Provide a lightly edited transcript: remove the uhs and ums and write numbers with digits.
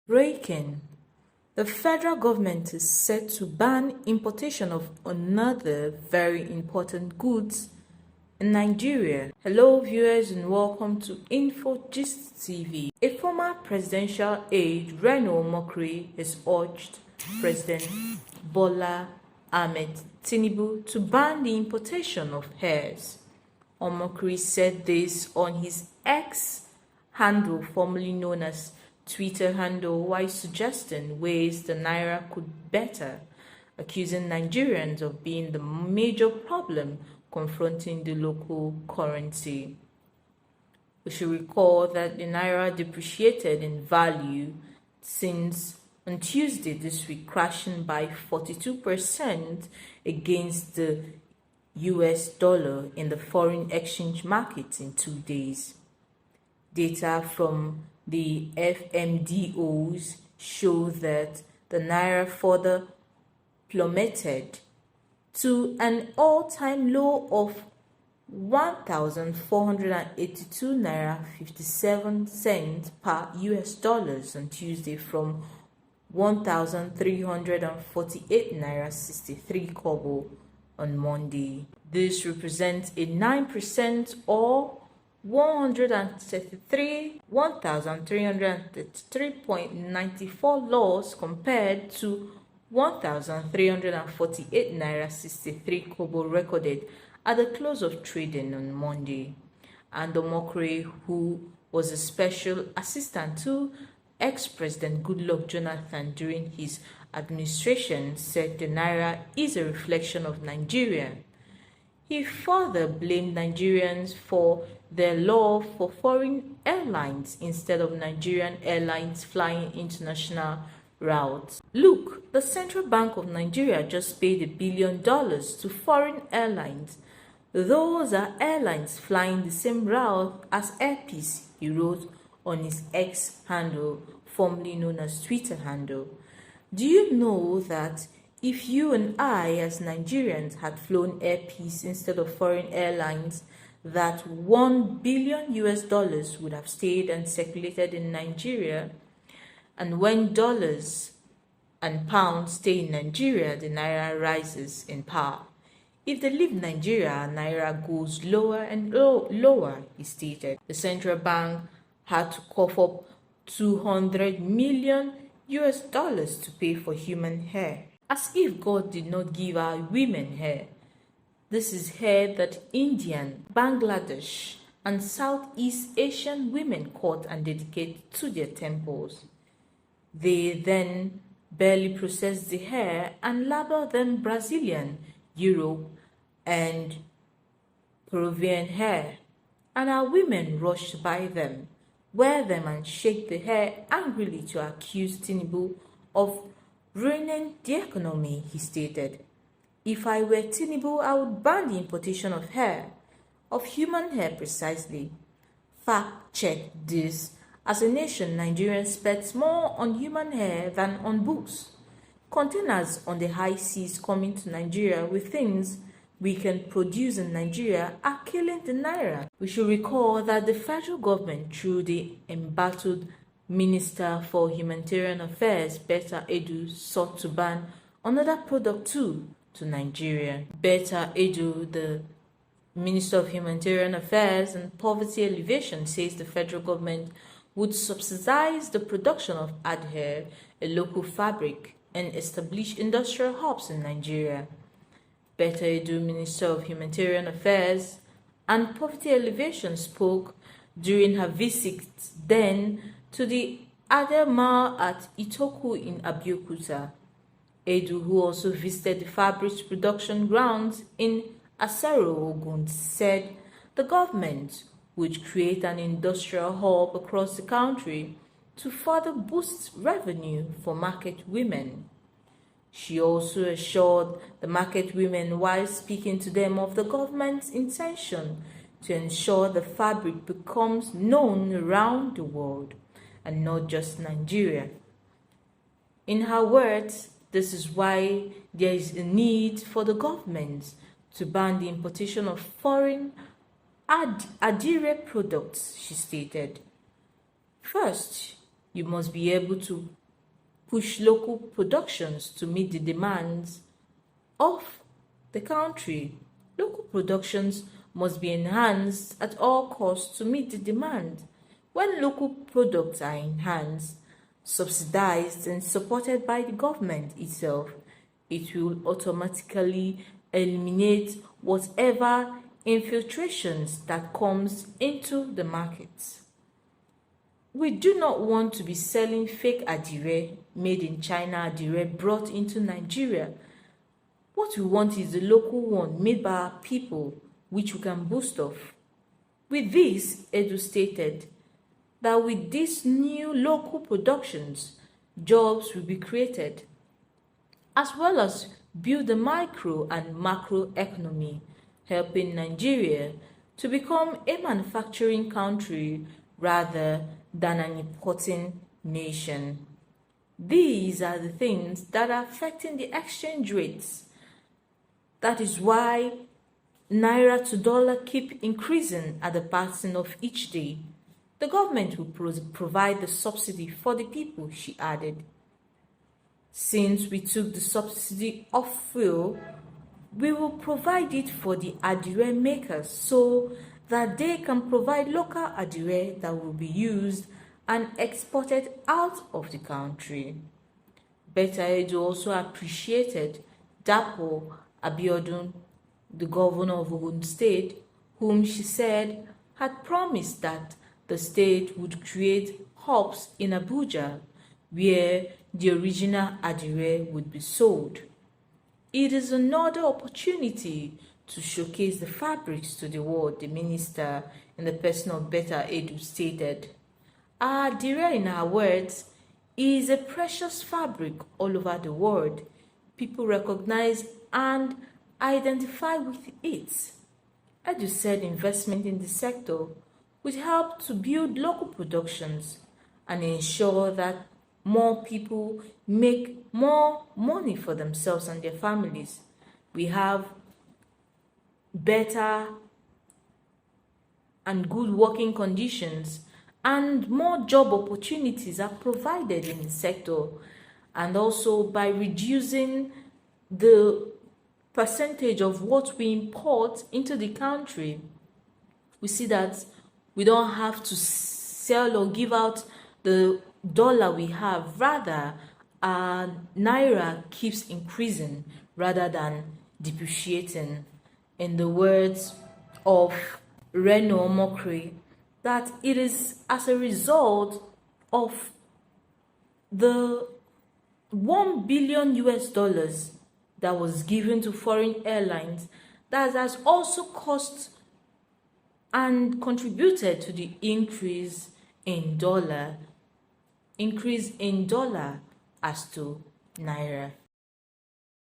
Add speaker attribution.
Speaker 1: Breaking. The federal government is set to ban importation of another very important goods in Nigeria. Hello viewers and welcome to Info Gist TV. A former presidential aide, Reno Omokri, has urged President Bola Ahmed Tinubu to ban the importation of hairs. Omokri said this on his X handle, formerly known as Twitter handle, while suggesting ways the Naira could better, accusing Nigerians of being the major problem confronting the local currency. We should recall that the Naira depreciated in value since on Tuesday this week, crashing by 42% against the US dollar in the foreign exchange market in 2 days. Data from the FMDOs show that the Naira further plummeted to an all-time low of 1,482 Naira 57 cents per US dollars on Tuesday from 1,348 Naira 63 kobo on Monday. This represents a 9% or 1,333.94 loss compared to 1,348 Naira 63 kobo recorded at the close of trading on Monday. And Omokri, who was a special assistant to ex-President Goodluck Jonathan during his administration, said the Naira is a reflection of Nigeria. He further blamed Nigerians for their love for foreign airlines instead of Nigerian airlines flying international routes. Look, the Central Bank of Nigeria just paid $1 billion to foreign airlines. Those are airlines flying the same route as Air Peace, he wrote on his X handle, formerly known as Twitter handle. Do you know that if you and I as Nigerians had flown Air Peace instead of foreign airlines, that $1 billion would have stayed and circulated in Nigeria? And when dollars and pounds stay in Nigeria, the Naira rises in power. If they leave Nigeria, Naira goes lower and lower, he stated. The central bank had to cough up $200 million to pay for human hair. As if God did not give our women hair. This is hair that Indian, Bangladesh, and Southeast Asian women cut and dedicate to their temples. They then barely process the hair and label them Brazilian, Europe, and Peruvian hair. And our women rush to buy them, wear them, and shake the hair angrily to accuse Tinubu of ruining the economy, he stated. If I were Tinubu, I would ban the importation of hair, of human hair precisely. Fact check this. As a nation, Nigerians spend more on human hair than on books. Containers on the high seas coming to Nigeria with things we can produce in Nigeria are killing the Naira. We should recall that the federal government, through the embattled Minister for Humanitarian Affairs, Betta Edu, sought to ban another product too to Nigeria. Betta Edu, the Minister of Humanitarian Affairs and Poverty Alleviation, says the federal government would subsidize the production of adhair, a local fabric, and establish industrial hubs in Nigeria. Betta Edu, Minister of Humanitarian Affairs and Poverty Alleviation, spoke during her visit then to the adhair mill at Itoku in Abeokuta. Edu, who also visited the fabric production grounds in Asero, Ogun, said the government would create an industrial hub across the country to further boost revenue for market women. She also assured the market women while speaking to them of the government's intention to ensure the fabric becomes known around the world and not just Nigeria. In her words, this is why there is a need for the government to ban the importation of foreign adhair products, she stated. First, You must be able to push local productions to meet the demands of the country. Local productions must be enhanced at all costs to meet the demand. When local products are enhanced, subsidized, and supported by the government itself, it will automatically eliminate whatever infiltrations that comes into the market. We do not want to be selling fake adire made in China, adire brought into Nigeria. What we want is the local one made by our people, which we can boast of. With this, Edu stated that with these new local productions, jobs will be created, as well as build the micro and macro economy, helping Nigeria to become a manufacturing country rather than an importing nation. These are the things that are affecting the exchange rates. That is why Naira to dollar keep increasing at the passing of each day. The government will provide the subsidy for the people, she added. Since we took the subsidy off fuel, we will provide it for the adire makers so that they can provide local adire that will be used and exported out of the country. Betta Edu also appreciated Dapo Abiodun, the governor of Ogun State, whom she said had promised that the state would create hubs in Abuja where the original adire would be sold. It is another opportunity to showcase the fabrics to the world, the minister, in the person of Betta Edu, stated. Our adire, in our words, is a precious fabric all over the world. People recognize and identify with it. Edu said investment in the sector would help to build local productions and ensure that more people make more money for themselves and their families. We have better and good working conditions, and more job opportunities are provided in the sector. And also by reducing the percentage of what we import into the country, we see that we don't have to sell or give out the dollar we have. Rather, our Naira keeps increasing rather than depreciating. In the words of Reno Omokri, that it is as a result of the $1 billion that was given to foreign airlines that has also cost and contributed to the increase in dollar as to Naira.